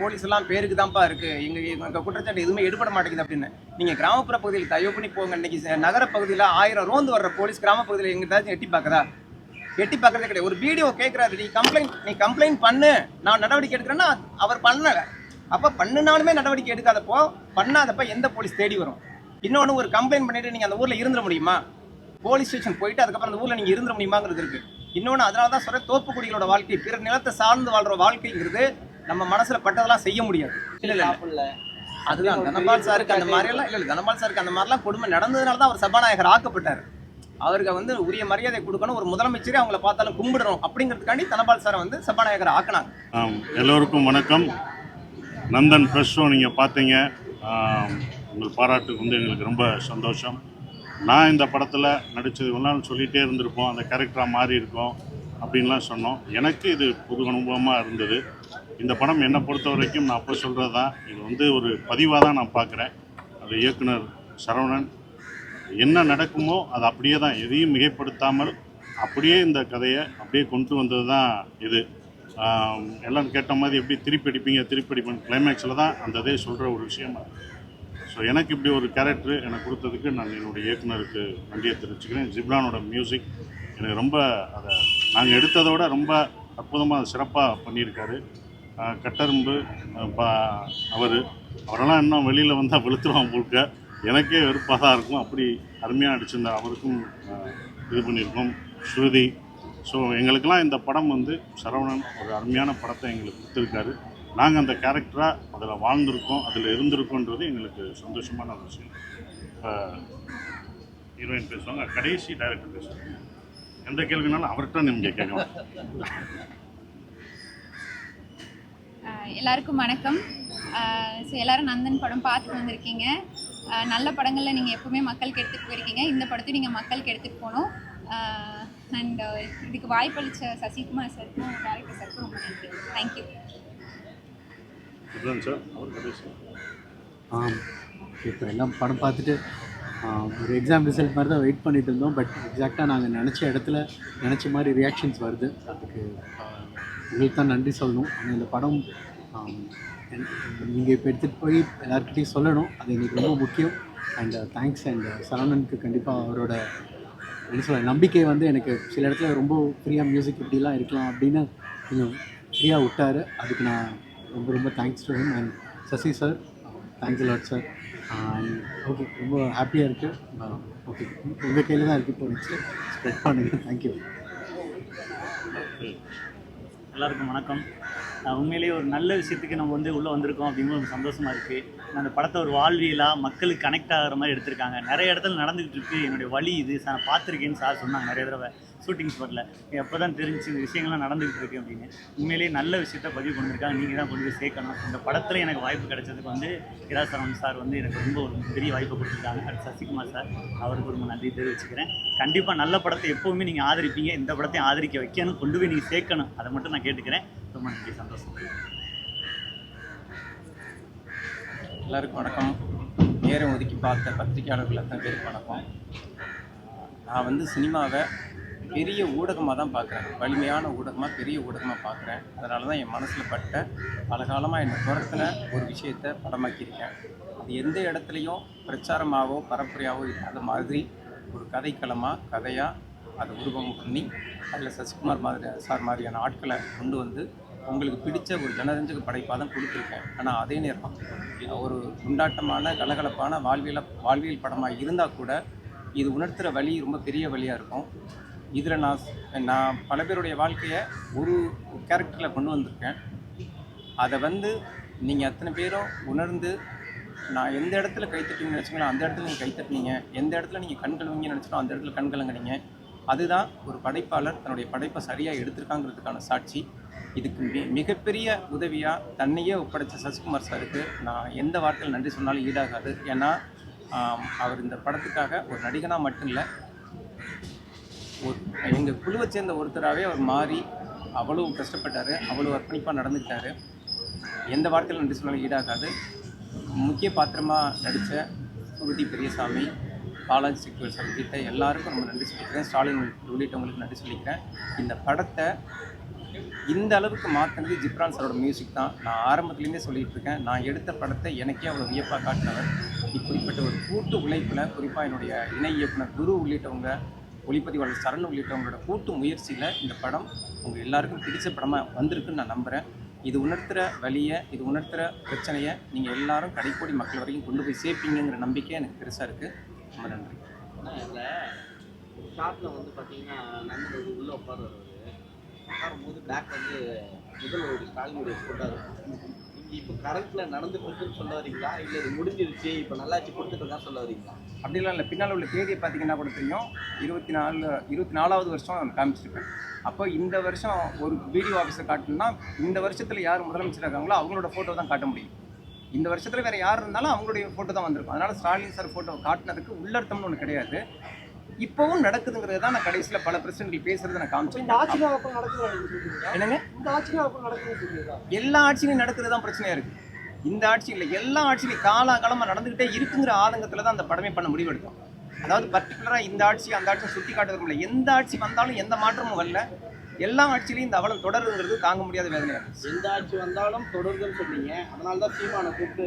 Police எல்லாம் பேருக்கு தான்ப்பா இருக்குது, எங்கள் குற்றச்சாட்டு எதுவுமே எடுபட மாட்டேங்குது அப்படின்னு. நீங்கள் கிராமப்புற பகுதியில் தயவு பண்ணி போங்க. இன்றைக்கி நகர பகுதியில் 1000 ரோந்து வர்ற போலீஸ் கிராம பகுதியில் எங்கிட்டாச்சும் எட்டி பார்க்குதா? எட்டி பார்க்கறதே கிடையாது. ஒரு வீடியோ கேட்குறாரு, நீ கம்ப்ளைண்ட் பண்ணு, நான் நடவடிக்கை எடுக்கிறேன்னா அவர் பண்ணலை. அப்போ பண்ணினாலுமே நடவடிக்கை எடுக்காதப்போ, பண்ணாதப்போ எந்த போலீஸ் தேடி வரும்? இன்னொன்று, ஒரு கம்ப்ளைண்ட் பண்ணிவிட்டு நீங்கள் அந்த ஊரில் இருந்துட முடியுமா? போலீஸ் ஸ்டேஷன் போயிட்டு அதுக்கப்புறம் அந்த ஊரில் நீங்கள் இருந்துட முடியுமாங்கிறது இருக்குது. இன்னொன்று, அதனால தான் சொல்கிற தோப்புக்குடிகளோட வாழ்க்கை, பிற நிலத்தை சார்ந்து வாழ்கிற வாழ்க்கைங்கிறது நம்ம மனசில் பட்டதெல்லாம் செய்ய முடியாது. இல்லை அதுதான் தனபால் சாருக்கு அந்த மாதிரியெல்லாம் இல்லை தனபால் சாருக்கு அந்த மாதிரிலாம் கொடுமை நடந்ததுனால தான் அவர் சபாநாயகர் ஆக்கப்பட்டார். அவருக்கு உரிய மரியாதை கொடுக்கணும், ஒரு முதலமைச்சரே அவங்கள பார்த்தாலும் கும்பிடணும் அப்படிங்கிறதுக்காண்டி தனபால் சாரை சபாநாயகர் ஆக்கினாங்க. எல்லோருக்கும் வணக்கம். நந்தன் ப்ரெஸ் ஷோ நீங்கள் பார்த்தீங்க, உங்கள் பாராட்டுக்கு எங்களுக்கு ரொம்ப சந்தோஷம். நான் இந்த படத்தில் நடித்தது சொல்லிகிட்டே இருந்திருப்போம், அந்த கேரக்டராக மாறி இருக்கோம் அப்படின்லாம் சொன்னோம். எனக்கு இது புது அனுபவமாக இருந்தது. இந்த படம் என்னை பொறுத்த வரைக்கும் நான் அப்போ சொல்கிறது தான், இது ஒரு பதிவாக தான் நான் பார்க்குறேன். அது இயக்குனர் சரவணன் என்ன நடக்குமோ அது அப்படியே தான், எதையும் மிகைப்படுத்தாமல் அப்படியே இந்த கதையை அப்படியே கொண்டு வந்தது தான் இது. எல்லாம் கேட்ட மாதிரி எப்படி திருப்பி அடிப்பீங்க கிளைமேக்ஸில் தான் அந்த இதே சொல்கிற ஒரு விஷயமா. ஸோ எனக்கு இப்படி ஒரு கேரக்டர் எனக்கு கொடுத்ததுக்கு நான் என்னுடைய இயக்குனருக்கு நன்றியை தெரிவிச்சுக்கிறேன். ஜிப்ரானோட மியூசிக் எனக்கு ரொம்ப, அதை நாங்கள் எடுத்ததோட ரொம்ப அற்புதமாக சிறப்பாக பண்ணியிருக்காரு. கட்டரும்பு அவரெல்லாம் இன்னும் வெளியில் வந்தால் வெளுத்துருவான் முழுக்க, எனக்கே வெறுப்பாக தான் இருக்கும். அப்படி அருமையாக அடிச்சிருந்தார். அவருக்கும் இது பண்ணியிருக்கோம். ஸ்ருதி. ஸோ எங்களுக்கெல்லாம் இந்த படம் சரவணன் ஒரு அருமையான படத்தை எங்களுக்கு கொடுத்துருக்காரு. நாங்கள் அந்த கேரக்டராக அதில் வாழ்ந்திருக்கோம், அதில் இருந்திருக்கோன்றது எங்களுக்கு சந்தோஷமான ஒரு விஷயம். இப்போ ஹீரோயின் பேசுவாங்க, கடைசி டைரக்டர் பேசுவாங்க. எந்த கேள்வினாலும் அவர்கிட்ட நீங்கள் கேட்கலாம். எல்லாருக்கும் வணக்கம். ஸோ எல்லோரும் நந்தன் படம் பார்த்துட்டு வந்திருக்கீங்க. நல்ல படங்களில் நீங்கள் எப்போவுமே மக்களுக்கு எடுத்துகிட்டு போயிருக்கீங்க. இந்த படத்தையும் நீங்கள் மக்களுக்கு எடுத்துகிட்டு போகணும். அண்ட் இதுக்கு வாய்ப்பளித்த சசிகுமார் சாருக்கும் டேரக்டர் சாருக்கும் ரொம்ப நன்றி. தேங்க்யூ. இப்போ எல்லாம் படம் பார்த்துட்டு ஒரு எக்ஸாம் ரிசல்ட் மாதிரி தான் வெயிட் பண்ணிட்டு இருந்தோம். பட் எக்ஸாக்டாக நாங்கள் நினச்ச இடத்துல நினச்ச மாதிரி ரியாக்ஷன்ஸ் வருது. அதுக்கு உங்களுக்கு தான் நன்றி சொல்லணும். ஆனால் இந்த படம் நீங்கள் இப்போ எடுத்துகிட்டு போய் எல்லாருக்கிட்டையும் சொல்லணும், அது எங்களுக்கு ரொம்ப முக்கியம். And thanks. அண்ட் சரவணனுக்கு கண்டிப்பாக அவரோட என்ன சொல்ல நம்பிக்கை எனக்கு சில இடத்துல ரொம்ப ஃப்ரீயாக மியூசிக் இப்படிலாம் இருக்கலாம் அப்படின்னு கொஞ்சம் ஃப்ரீயாக விட்டார். அதுக்கு நான் ரொம்ப ரொம்ப thanks to him. And Sasi sir, thanks lot sir. Okay, ரொம்ப ஹாப்பியாக இருக்குது. ஓகே, உங்கள் கையில் தான் இருக்குது. இப்போ நெக்ஸ்ட்டு ஸ்ப்ரெட் பண்ணுங்கள். தேங்க்யூ. எல்லாருக்கும் வணக்கம். உண்மையிலேயே ஒரு நல்ல விஷயத்துக்கு நம்ம உள்ளே வந்திருக்கோம் அப்படிங்கிற ஒரு சந்தோஷமாக இருக்குது. அந்த படத்தை ஒரு வாழ்வியலாக மக்களுக்கு கனெக்ட் ஆகிற மாதிரி எடுத்திருக்காங்க. நிறைய இடத்துல நடந்துக்கிட்டு இருக்குது. என்னுடைய வழி இது நான் பார்த்துருக்கேன்னு சார் சொன்னாங்க நிறைய தடவை ஷூட்டிங் ஸ்பாட்டில். எப்போ தான் தெரிஞ்சு இந்த விஷயங்கள்லாம் நடந்துக்கிட்டு இருக்கு அப்படின்னு. உண்மையிலேயே நல்ல விஷயத்த பதிவு பண்ணியிருக்காங்க. நீங்கள் தான் கொண்டு போய் சேர்க்கணும். இந்த படத்தில் எனக்கு வாய்ப்பு கிடைச்சதுக்கு இரா சரவணன் சார் எனக்கு ரொம்ப ஒரு பெரிய வாய்ப்பு கொடுத்துருக்காங்க. அது சசிகுமார் சார், அவருக்கு ரொம்ப நன்றி தெரிவிச்சுக்கிறேன். கண்டிப்பாக நல்ல படத்தை எப்போவுமே நீங்கள் ஆதரிப்பீங்க. இந்த படத்தையும் ஆதரிக்க வைக்கணும், கொண்டு போய் நீங்கள் சேர்க்கணும். அதை மட்டும் நான் கேட்டுக்கிறேன். ரொம்ப நன்றி, சந்தோஷம். எல்லாருக்கும் வணக்கம். நேரம் ஒதுக்கி பார்த்த பத்திரிகையாளர்கள் அத்தனை பேருக்கு வணக்கம். நான் சினிமாவை பெரிய ஊடகமாக தான் பார்க்குறேன், வலிமையான ஊடகமாக, பெரிய ஊடகமாக பார்க்குறேன். அதனால தான் என் மனசில் பட்ட பல காலமாக என்னை துரத்தில் ஒரு விஷயத்தை படமாக்கியிருக்கேன். அது எந்த இடத்துலையும் பிரச்சாரமாகவோ பரப்புரையாகவோ இல்லாத மாதிரி ஒரு கதையாக அதை உருவகம் பண்ணி அதில் சசிகுமார் சார் மாதிரியான ஆட்களை கொண்டு உங்களுக்கு பிடிச்ச ஒரு ஜனரஞ்சக படைப்பாக தான் கொடுத்துருக்கேன். ஆனால் அதே நேரம் ஒரு குண்டாட்டமான கலகலப்பான வாழ்வியல் படமாக இருந்தால் கூட இது உணர்த்துகிற வழி ரொம்ப பெரிய வழியாக இருக்கும். இதில் நான் பல பேருடைய வாழ்க்கையை ஒரு கேரக்டரில் கொண்டு வந்திருக்கேன். அதை நீங்கள் அத்தனை பேரும் உணர்ந்து, நான் எந்த இடத்துல கைத்தட்டுவீங்கன்னு நினச்சிங்களோ அந்த இடத்துல நீங்கள் கைத்தட்டினீங்க, எந்த இடத்துல நீங்கள் கண் கழுவீங்கன்னு நினச்சிங்களோ அந்த இடத்துல கண் கலங்குனீங்க. அதுதான் ஒரு படைப்பாளர் தன்னுடைய படைப்பை சரியாக எடுத்திருக்காங்கிறதுக்கான சாட்சி. இதுக்கு மிகப்பெரிய உதவியாக தன்னையே ஒப்படைச்ச சசிகுமார் சாருக்கு நான் எந்த வார்த்தையில் நன்றி சொன்னாலும் ஈடாகாது. ஏன்னா அவர் இந்த படத்துக்காக ஒரு நடிகனாக மட்டும் இல்லை, எங்கள் குழுவை சேர்ந்த ஒருத்தராகவே அவர் மாறி அவ்வளோ கஷ்டப்பட்டார், அவ்வளோ அர்ப்பணிப்பாக நடந்துக்கிட்டார். எந்த வார்த்தையில் நன்றி சொன்னாலும் ஈடாகாது. முக்கிய பாத்திரமாக நடித்த சுருதி பெரியசாமி, பாலாஜி சிக்வல் சப்ஜெக்டை எல்லாருக்கும் ரொம்ப நன்றி சொல்லிக்கிறேன். ஸ்டாலின் உள்ளிட்டவங்களுக்கு நன்றி சொல்லிக்கிறேன். இந்த படத்தை இந்த அளவுக்கு மாற்றினது ஜிப்ரான் சாரோட மியூசிக் தான். நான் ஆரம்பத்துலேருந்தே சொல்லிட்டு இருக்கேன், நான் எடுத்த படத்தை எனக்கே அவ்வளோ வியப்பாக காட்டினவர். இப்படிப்பட்ட ஒரு கூட்டு உழைப்பில், குறிப்பாக என்னுடைய இணை இயக்குனர் குரு உள்ளிட்டவங்க, ஒளிப்பதிவாளர் சரண் உள்ளிட்டவங்களோட கூட்டு முயற்சியில் இந்த படம் உங்கள் எல்லாருக்கும் பிடிச்ச படமாக வந்திருக்குன்னு நான் நம்புகிறேன். இது உணர்த்துகிற வழியை, இது உணர்த்துகிற பிரச்சனையை நீங்கள் எல்லாரும் கடைக்கோடி மக்கள் வரைக்கும் கொண்டு போய் சேர்ப்பீங்கிற நம்பிக்கை எனக்கு பெருசாக இருக்குது. ரொம்ப நன்றி. இதில் ஷார்ட்டில் வந்து பார்த்தீங்கன்னா நண்பர் வந்து உள்ளே உட்காரும்போது பேக் வந்து முதல் ஒரு ஸ்டாலினுடைய ஃபோட்டோ இருக்கும். இப்போ கரண்ட்டில் நடந்துட்டு இருக்குன்னு சொல்ல வரீங்களா, இல்லை இது முடிஞ்சிருச்சு இப்போ நல்லாச்சு கொடுத்துட்டு தான் சொல்ல வரீங்களா? அப்படிலாம் இல்லை. பின்னால் உள்ள தேதியை பார்த்தீங்கன்னா கூட தெரியும். 24வது வருஷம் நான் காமிச்சிருப்பேன். அப்போ இந்த வருஷம் ஒரு வீடியோ ஆஃபீஸை காட்டணும்னா இந்த வருஷத்தில் யார் முதலமைச்சராக இருக்காங்களோ அவங்களோட ஃபோட்டோ தான் காட்ட முடியும். இந்த வருஷத்தில் வேறு யார் இருந்தாலும் அவங்களுடைய ஃபோட்டோ தான் வந்திருக்கும். அதனால் ஸ்டாலின் சார் ஃபோட்டோ காட்டினதுக்கு உள்ளர்த்தம்னு ஒன்று கிடையாது. இப்போவும் நடக்குதுங்கிறது தான் நான் கடைசியில் பல பிரசிடென்ட்கள் பேசுகிறத நான் காமிச்சேன். என்னங்க, எல்லா ஆட்சியிலையும் நடக்கிறது தான் பிரச்சனையாக இருக்குது. இந்த ஆட்சி இல்லை, எல்லா ஆட்சியிலையும் காலாகாலமாக நடந்துக்கிட்டே இருக்குங்கிற ஆதங்கத்தில் தான் அந்த படமே பண்ண முடிவெடுத்தோம். அதாவது பர்டிகுலராக இந்த ஆட்சி அந்த ஆட்சியை சுட்டி காட்டுறது இல்லை. எந்த ஆட்சி வந்தாலும் எந்த மாற்றமும் வரல. எல்லா ஆட்சியிலையும் இந்த அவலம் தொடருங்கிறது தாங்க முடியாத வேதனையாக இருக்குது. எந்த ஆட்சி வந்தாலும் தொடருதுன்னு சொன்னீங்க. அதனால தான் சீமானை கூப்பிட்டு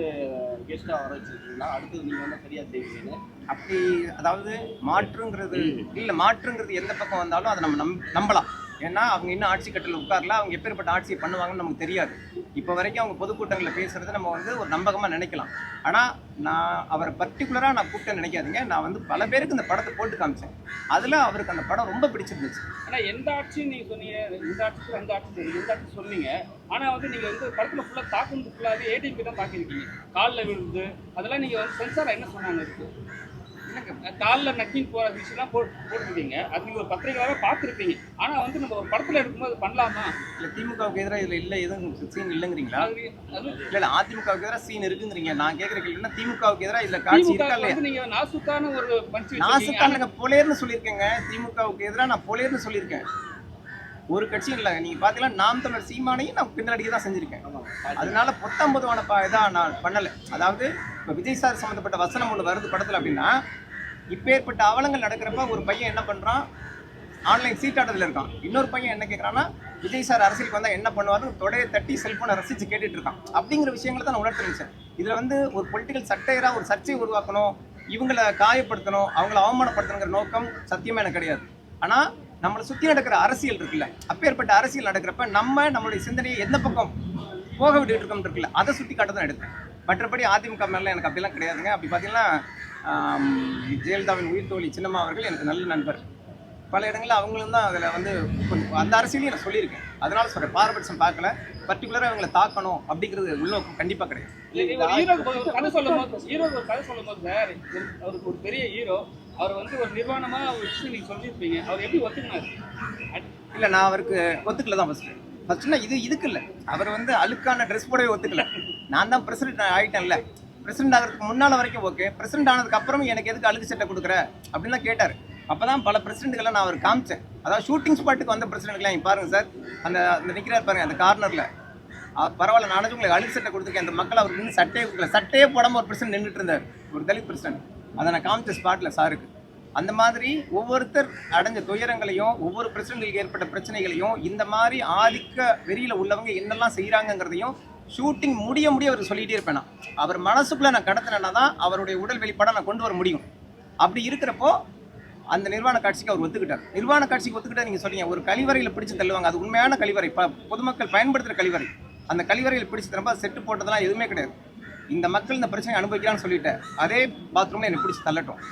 கெஸ்ட்டாக வர வச்சுருக்கீங்களா? அடுத்தது நீங்கள் வந்து சரியாக செய்வீங்கன்னு அப்படி, அதாவது மாற்றுங்கிறது இல்லை, மாற்றுங்கிறது எந்த பக்கம் வந்தாலும் அதை நம்ம நம்பலாம். ஏன்னா அவங்க இன்னும் ஆட்சி கட்டில் உட்காரல, அவங்க எப்பேற்பட்ட ஆட்சியை பண்ணுவாங்கன்னு நமக்கு தெரியாது. இப்போ வரைக்கும் அவங்க பொதுக்கூட்டங்களில் பேசுகிறத நம்ம வந்து ஒரு நம்பகமாக நினைக்கலாம். ஆனால் நான் அவரை பர்டிகுலராக நான் கூப்பிட்டு நினைக்காதீங்க. நான் வந்து பல பேருக்கு இந்த படத்தை போட்டு காமிச்சேன். அதில் அவருக்கு அந்த படம் ரொம்ப பிடிச்சிருந்துச்சு. ஆனால் எந்த ஆட்சியும் நீங்கள் சொன்னீங்க, இந்த ஆட்சி அந்த ஆட்சி இந்த ஆட்சி சொன்னீங்க. ஆனால் வந்து நீங்கள் வந்து படத்தில் ஃபுல்லாக தாக்குனது ஃபுல்லாகவே ஏடிஎம்கே தான் தாக்கியிருக்கீங்க. காலில் விழுந்து அதெல்லாம் நீங்கள் வந்து சென்சாராக என்ன சொன்னாங்க இருக்குது? காலில் நக்கிங் போகிற விஷயம்லாம் போட்டுருக்கீங்க. அது நீங்கள் ஒரு பத்திரிகையாகவே பார்த்துருப்பீங்க. ஆனால் வந்து நம்ம ஒரு படத்தில் எடுக்கும்போது பண்ணலாமா? இல்லை, திமுகவுக்கு எதிராக இதில் இல்லை, எதுவும் சீன் இல்லைங்கிறீங்களா? இல்லை, அதிமுகவுக்கு எதிராக சீன் இருக்குங்கிறீங்க. நான் கேட்குற கேள்வினா திமுகவுக்கு எதிராக இதில் காட்சி இருக்கா இல்லையா? நீங்கள் நாசுக்கான ஒரு பஞ்சு நாசுக்கான பொலேர்னு சொல்லியிருக்கேங்க. திமுகவுக்கு எதிராக நான் பொலேர்னு சொல்லியிருக்கேன். ஒரு கட்சியும் இல்லை. நீங்கள் பார்த்தீங்கன்னா நாம் தமிழர் சீமானையும் நான் பின்னடிக்க தான் செஞ்சுருக்கேன். அதனால பொத்தாம்பதுவான இதாக நான் பண்ணலை. அதாவது இப்போ விஜய் சார் சம்மந்தப்பட்ட வசனம் ஒன்று வருது படத்தில் அப்படின்னா, இப்பேற்பட்ட அவலங்கள் நடக்கிறப்ப ஒரு பையன் என்ன பண்ணுறான், ஆன்லைன் சீட்டாட்டத்தில் இருக்கான். இன்னொரு பையன் என்ன கேட்குறான்னா, விஜய் சார் அரசியலுக்கு வந்தால் என்ன பண்ணுவாரு, தொடையை தட்டி செல்ஃபோனை ரசித்து கேட்டுட்டு இருக்கான். அப்படிங்கிற விஷயங்களை தான் நான் உணர்த்துறேன். இதில் வந்து ஒரு பொலிட்டிக்கல் சட்டையராக ஒரு சர்ச்சையை உருவாக்கணும், இவங்களை காயப்படுத்தணும், அவங்கள அவமானப்படுத்தணுங்கிற நோக்கம் சத்தியமாக எனக்கு கிடையாது. ஆனால் நம்மளை சுற்றி நடக்கிற அரசியல் இருக்குல்ல, அப்பேற்பட்ட அரசியல் நடக்கிறப்ப நம்மளுடைய சிந்தனையை எந்த பக்கம் போக விட்டுட்டு இருக்கோம் இருக்குல்ல, அதை சுற்றி காட்ட தான் எடுத்தேன். மற்றபடி அதிமுக மேலே எனக்கு அப்படிலாம் கிடையாதுங்க. அப்படி பார்த்தீங்கன்னா ஜெயலலிதாவின் உயிர் தோழி சின்னம்மா அவர்கள் எனக்கு நல்ல நண்பர். பல இடங்களில் அவங்களும் தான் அதில் வந்து கொஞ்சம் அந்த அரசியலையும் நான் சொல்லியிருக்கேன். அதனால சொல்கிறேன், பாரபட்சம் பார்க்கல. பர்டிகுலராக அவங்களை தாக்கணும் அப்படிங்கிறது உள்நோக்கம் கண்டிப்பாக கிடையாது. ஒரு கதை சொல்லும் போது சார், அவருக்கு ஒரு பெரிய ஹீரோ, அவர் வந்து ஒரு நிர்வாணமாக ஒரு விஷயம் நீங்கள் சொல்லியிருப்பீங்க. அவர் எப்படி ஒத்துக்கினார்? இல்லை, நான் அவருக்கு ஒத்துக்கல தான் ஃபஸ்ட்டுனா இதுக்கு இல்லை. அவர் வந்து அழுக்கான ட்ரெஸ் போடவே ஒத்துக்கல. நான் தான் பிரசிடென்ட் ஆகிட்டேன்ல, பிரசிடென்ட் ஆகிறதுக்கு முன்னால் வரைக்கும் ஓகே, பிரசிடென்ட் ஆனதுக்கு அப்புறம் எனக்கு எதுக்கு அழுக்கு சட்டை கொடுக்குற அப்படின்னு தான் கேட்டார். அப்போ தான் பல பிரசிடென்ட்டுகளை நான் அவர் காமிச்சேன். அதாவது ஷூட்டிங் ஸ்பாட்டுக்கு வந்த பிரசிடென்ட்லாம் இங்கே பாருங்கள் சார், அந்த நிற்கிறார் பாருங்கள் அந்த கார்னரில், பரவாயில்ல நானும் உங்களுக்கு அழுக்கு சட்டை கொடுத்துருக்கேன். அந்த மக்கள் அவருக்கு இன்னும் சட்டையே கொடுக்கல, சட்டையே போடாமல் ஒரு பிரசிடென்ட் நின்றுட்டு இருந்தார், ஒரு தலித் பிரசிடென்ட். அதை நான் காமிச்ச ஸ்பாட்டில் சாருக்கு. அந்த மாதிரி ஒவ்வொருத்தர் அடைஞ்ச துயரங்களையும், ஒவ்வொரு பிரசிடென்ட்டுக்கு ஏற்பட்ட பிரச்சனைகளையும், இந்த மாதிரி ஆதிக்க வெறியில் உள்ளவங்க என்னெல்லாம் செய்கிறாங்கங்கிறதையும் ஷூட்டிங் முடிய அவர் சொல்லிகிட்டே இருப்பேன். அவர் மனசுக்குள்ளே நான் கடத்தினேன்னா தான் அவருடைய உடல் வெளிப்பாடாக நான் கொண்டு வர முடியும். அப்படி இருக்கிறப்போ அந்த நிர்வாண காட்சிக்கு அவர் ஒத்துக்கிட்டார். நிர்வாண காட்சிக்கு ஒத்துக்கிட்டார். நீங்கள் சொன்னீங்க ஒரு கழிவறையில் பிடிச்சி தள்ளுவாங்க, அது உண்மையான கழிவறை, பொதுமக்கள் பயன்படுத்துகிற கழிவறை. அந்த கழிவறையில் பிடிச்சி தரப்போ செட்டு போட்டதெல்லாம் எதுவுமே கிடையாது. இந்த மக்கள் இந்த பிரச்சனை அனுபவிக்கிறான்னு சொல்லிட்டு அதே பாத்ரூமில் என்னை பிடிச்சி தள்ளட்டும்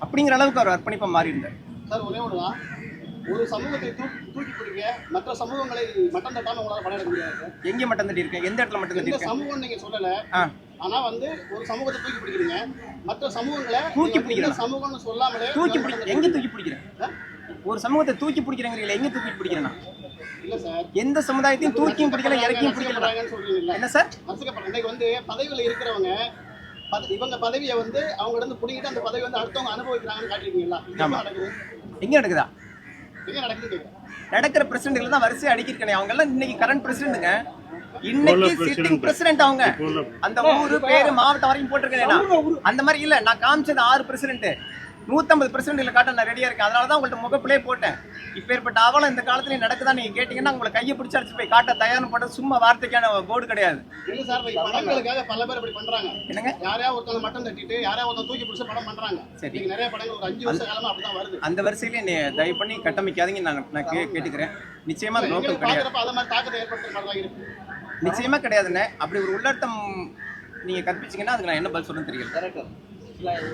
அப்படிங்கிற அளவுக்கு அவர் அர்ப்பணிப்பாக மாறி இருந்தார். சார் ஒரே ஒன்று தான், ஒரு சமூகத்தை தூக்கி பிடிக்க மற்ற சமூகங்களை மட்டம் தட்டாமல் உங்களால் படம் எடுக்க முடியாது. எங்கே மட்டம் தட்டி இருக்கேன், எந்த இடத்துல மட்டம் தட்டி இருக்கேன்? சமூகம் நீங்கள் சொல்லலை, ஆனால் வந்து ஒரு சமூகத்தை தூக்கி பிடிக்கிறீங்க, மற்ற சமூகங்களை தூக்கி பிடிக்கிற சமூகம்னு சொல்லாமலே எங்கே தூக்கி பிடிக்கிறேன்? ஒரு சமூகத்தை தூக்கி பிடிக்கிறேங்கிறீங்களா? எங்கே தூக்கி பிடிக்கிறேன்னா? இல்லை சார், எந்த சமுதாயத்தையும் தூக்கியும் பிடிக்கல, இறக்கியும் பிடிக்கல. என்ன சார் இன்னைக்கு வந்து பதவியில் இருக்கிறவங்க இவங்க பதவியை வந்து அவங்க இருந்து பிடிக்கிட்டு அந்த பதவி வந்து அடுத்தவங்க அனுபவிக்கிறாங்கன்னு காட்டிருக்கீங்களா? எங்க நடக்குதா? எங்க நடக்குது? நடக்கிற பிரசிடென்ட்கள் தான் வரிசையை அடிக்கிறேன். அவங்க எல்லாம் இன்னைக்கு கரண்ட் பிரசிடென்ட்ங்க, இன்னைக்கு சிட்டிங் பிரசிடென்ட். அவங்க அந்த ஊரு பேரு மாவட்டம் வரைக்கும் போட்டிருக்கேன். அந்த மாதிரி இல்ல, நான் காமிச்சது 6 பிரசிடென்ட். 150% காட்ட நான் ரெடியாக இருக்கேன். அதனால தான் உங்கள்கிட்ட முகப்பிலே போட்டேன். இப்பேற்பட்ட அவலம் இந்த காலத்துலேயும் நடக்குதா நீங்கள் கேட்டிங்கன்னா உங்களை கையை பிடிச்சி அடிச்சு போய் காட்ட தயார்னு போட்டது சும்மா வார்த்தைக்கான போர்டு கிடையாது. இல்ல சார், இப்ப படங்களுக்காக பல பேர் இப்படி பண்றாங்க. என்னங்க? யாரையா ஒருத்தவங்க மட்டம் தட்டிட்டு யாரையா ஒருத்தன் தூக்கி பிடிச்ச படம் பண்றாங்க. சரி. நீங்க நிறைய படங்கள் ஒரு 5 வருஷ காலமா அப்படிதான் வருது. அந்த வரிசையிலே நீ தயவு பண்ணி கட்டமைக்காதீங்க நான் கேட்டுக்கிறேன். நிச்சயமா அது நோக்கம் கிடையாது. பாக்குறப்ப அத மாதிரி தாக்கத்தை ஏற்படுத்துற மாதிரி தான் இருக்கு. நிச்சயமா கிடையாதுண்ணே. அப்படி ஒரு உள்ளர்த்தம் நீங்க கற்பிச்சீங்கன்னா அதுக்கு நான் என்ன பதில் சொல்லணும்னு தெரியல. கரெக்டாக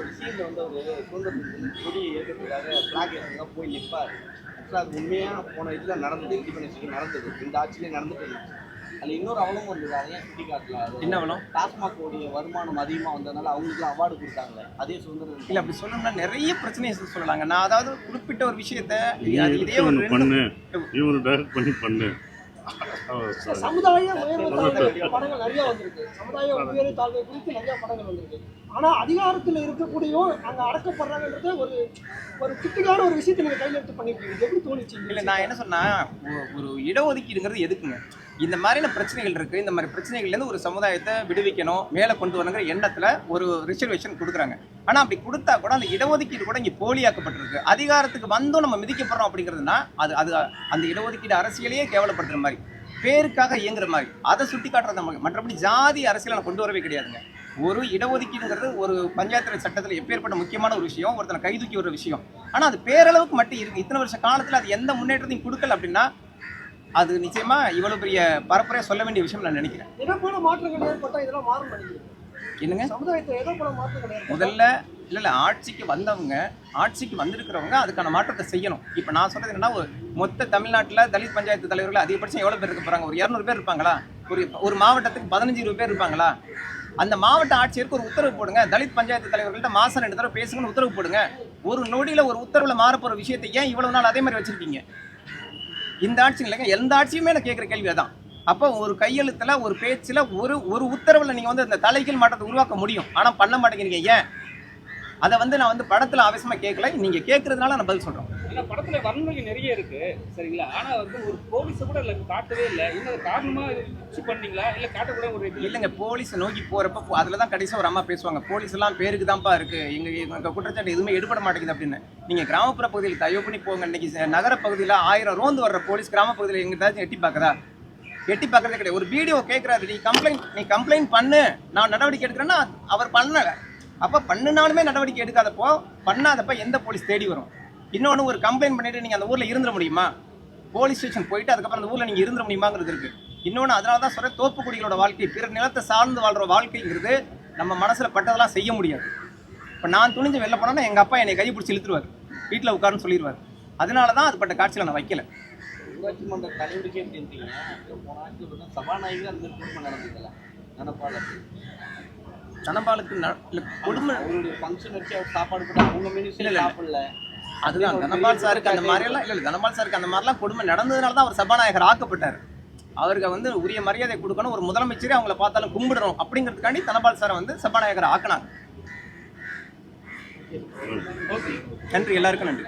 ஒரு சீனில் வந்து ஒரு சுதந்திர கொடி ஏற்கிறதுக்காக ஃப்ளாக் ஏற்றுறதுக்காக போய் நிற்பார். ஆக்சுவலாக அது உண்மையாக போன இதில் நடந்தது, இண்டிபெண்டன்ஸ் நடந்தது, இந்த ஆட்சியிலே நடந்துட்டு இருந்துச்சு. அதில் இன்னொரு அவலம் வந்தது, அதையும் சுட்டி காட்டல. என்ன அவலம்? டாஸ்மாக் உடைய வருமானம் அதிகமாக வந்ததுனால அவங்களுக்குலாம் அவார்டு கொடுத்தாங்களே, அதே சுதந்திரம் இல்ல அப்படி சொல்லணும்னா நிறைய பிரச்சனையை சொல்லலாங்க. நான் அதாவது குறிப்பிட்ட ஒரு விஷயத்த இதே ஒரு பண்ணு இவரு டைரக்ட் பண்ணி பண்ணு. சமுதாய உயர்வு தாழ்வு படங்கள் நிறைய வந்திருக்கு. சமுதாய உயர்வு தாழ்வை குறித்து நிறைய படங்கள் வந்திருக்கு. ஆனா அதிகாரத்தில் இருக்கக்கூடியவும் அங்க அடக்கப்படுறாங்கன்றத ஒரு கிட்டிக்கான ஒரு விஷயத்தை நீங்க கையில் எடுத்து பண்ணிருக்கீங்க. எப்படி தோணுச்சு? இல்ல நான் என்ன சொன்னா, ஒரு இடஒதுக்கீடுங்கிறது எதுக்குங்க? இந்த மாதிரியான பிரச்சனைகள் இருக்கு. இந்த மாதிரி பிரச்சனைகள்லேருந்து ஒரு சமுதாயத்தை விடுவிக்கணும், மேலே கொண்டு வரணுங்கிற எண்ணத்துல ஒரு ரிசர்வேஷன் கொடுக்குறாங்க. ஆனா அப்படி கொடுத்தா கூட அந்த இடஒதுக்கீடு கூட இங்க போலியாக்கப்பட்டிருக்கு. அதிகாரத்துக்கு வந்தும் நம்ம மிதிக்கப்படுறோம் அப்படிங்கிறதுனா அது அந்த இடஒதுக்கீடு அரசியலையே கேவலப்படுத்துற மாதிரி, பேருக்காக இயங்குற மாதிரி, அதை சுட்டி காட்டுறது நமக்கு. மற்றபடி ஜாதி அரசியலை நான் கொண்டு வரவே கிடையாதுங்க. ஒரு இடஒதுக்கீடுங்கிறது ஒரு பஞ்சாயத்து சட்டத்தில் எப்பேற்பட்ட முக்கியமான ஒரு விஷயம், ஒருத்தனை கைதூக்கி ஒரு விஷயம். ஆனால் அது பேரளவுக்கு மட்டும் இருக்கு. இத்தனை வருஷ காலத்தில் அது எந்த முன்னேற்றத்தையும் கொடுக்கல அப்படின்னா அது நிச்சயமா இவ்வளவு பெரிய பரப்புரையா சொல்ல வேண்டிய விஷயம் நான் நினைக்கிறேன். எதை போல மாற்றங்கள் ஏற்பட்டா இதெல்லாம் மாறும் நினைக்கிறேன். என்னங்க? சமுதாயத்தை எதை போல மாற்றங்கள் முதல்ல இல்லை ஆட்சிக்கு வந்தவங்க, ஆட்சிக்கு வந்திருக்கிறவங்க அதுக்கான மாற்றத்தை செய்யணும். இப்போ நான் சொல்றது என்னன்னா, மொத்த தமிழ்நாட்டில் தலித் பஞ்சாயத்து தலைவர்கள் அதிகபட்சம் எவ்வளோ பேர் இருக்க போகிறாங்க? ஒரு 200 பேர் இருப்பாங்களா? ஒரு மாவட்டத்துக்கு 15-20 பேர் இருப்பாங்களா? அந்த மாவட்ட ஆட்சியருக்கு ஒரு உத்தரவு போடுங்க. தலித் பஞ்சாயத்து தலைவர்கள்ட்ட மாசம் 2 தடவை பேசுங்கன்னு உத்தரவு போடுங்க. ஒரு நொடியில் ஒரு உத்தரவில் மாறப்போகிற விஷயத்தை ஏன் இவ்வளவு நாள் அதே மாதிரி வச்சிருக்கீங்க? இந்த ஆட்சி இல்லைங்க, எந்த ஆட்சியுமே நான் கேட்குற கேள்வி அதான். அப்போ ஒரு கையெழுத்தில், ஒரு பேச்சில், ஒரு உத்தரவில் நீங்கள் வந்து அந்த தலைகீழ் மாற்றத்தை உருவாக்க முடியும். ஆனால் பண்ண மாட்டேங்கிறீங்க. ஏன்? அதை நான் படத்தில் ஆவேசமாக கேட்கல, நீங்கள் கேட்கறதுனால நான் பதில் சொல்கிறோம். ஏன்னா படத்துல வன்முறை நிறைய இருக்கு, சரிங்களா? ஆனா ஒரு போலீஸை கூட இல்லை காட்டவே இல்லை. இன்னொரு காரணமா ஃபிக்ஸ் பண்ணீங்களா இல்லை காட்டக்கூட ஒரு இல்லைங்க, போலீஸை நோக்கி போகிறப்ப அதில் தான் கடைசியாக ஒரு அம்மா பேசுவாங்க, போலீஸ் எல்லாம் பேருக்கு தான்ப்பா இருக்கு, எங்கள் குற்றச்சாட்டு எதுவுமே எடுபட மாட்டேங்குது அப்படின்னு. நீங்கள் கிராமப்புற பகுதியில் தயவு பண்ணி போங்க. இன்னைக்கு நகர பகுதியில் 1000 ரோந்து வர்ற போலீஸ் கிராம பகுதியில் எங்கிட்டாச்சும் எட்டி பார்க்குறதே கிடையாது. ஒரு வீடியோ கேட்குறாரு, நீ கம்ப்ளைண்ட் பண்ணு, நான் நடவடிக்கை எடுக்கிறேன்னா அவர் பண்ணலை. அப்போ பண்ணினாலுமே நடவடிக்கை எடுக்காதப்போ, பண்ணாதப்போ எந்த போலீஸ் தேடி வரும்? இன்னொன்று, ஒரு கம்ப்ளைண்ட் பண்ணிட்டு நீங்கள் அந்த ஊரில் இருந்துட முடியுமா? போலீஸ் ஸ்டேஷன் போயிட்டு அதுக்கப்புறம் அந்த ஊரில் நீங்கள் இருந்துட முடியுமாங்கிறது இருக்குது. இன்னொன்று, அதனால தான் சொல்கிறேன், தோப்புக்குடிகளோட வாழ்க்கை, பிற நிலத்தை சார்ந்து வாழ்கிற வாழ்க்கைங்கிறது நம்ம மனசில் பட்டதெல்லாம் செய்ய முடியாது. இப்போ நான் துணிஞ்சு வெளில போனோன்னா எங்கள் அப்பா என்னை கை பிடிச்சி இழுத்துருவார், வீட்டில் உட்காருன்னு சொல்லிடுவார். அதனால தான் அதுப்பட்ட காட்சியில் நான் வைக்கல. ஊராட்சி மன்ற தலைவருக்கே தெரிஞ்சீங்க, போன ஆட்சி சபாநாயகர் அந்த குடும்பம் நடந்ததில்ல தனபாலுக்கு கொடுமை. அவருடைய ஃபங்க்ஷன் வச்சு அவர் சாப்பாடு கூட அவங்க மினிஸ்டர் சாப்பிடல. அதுதான் தனபால் சாருக்கு அந்த மாதிரியெல்லாம் இல்லை, தனபால் சாருக்கு அந்த மாதிரிலாம் கொடுமை நடந்ததுனால தான் அவர் சபாநாயகர் ஆக்கப்பட்டார். அவருக்கு உரிய மரியாதை கொடுக்கணும், ஒரு முதலமைச்சரே அவங்கள பார்த்தாலும் கும்பிடணும் அப்படிங்கிறதுக்காண்டி தனபால் சாரை சபாநாயகர் ஆக்கினாங்க. நன்றி, எல்லாருக்கும் நன்றி.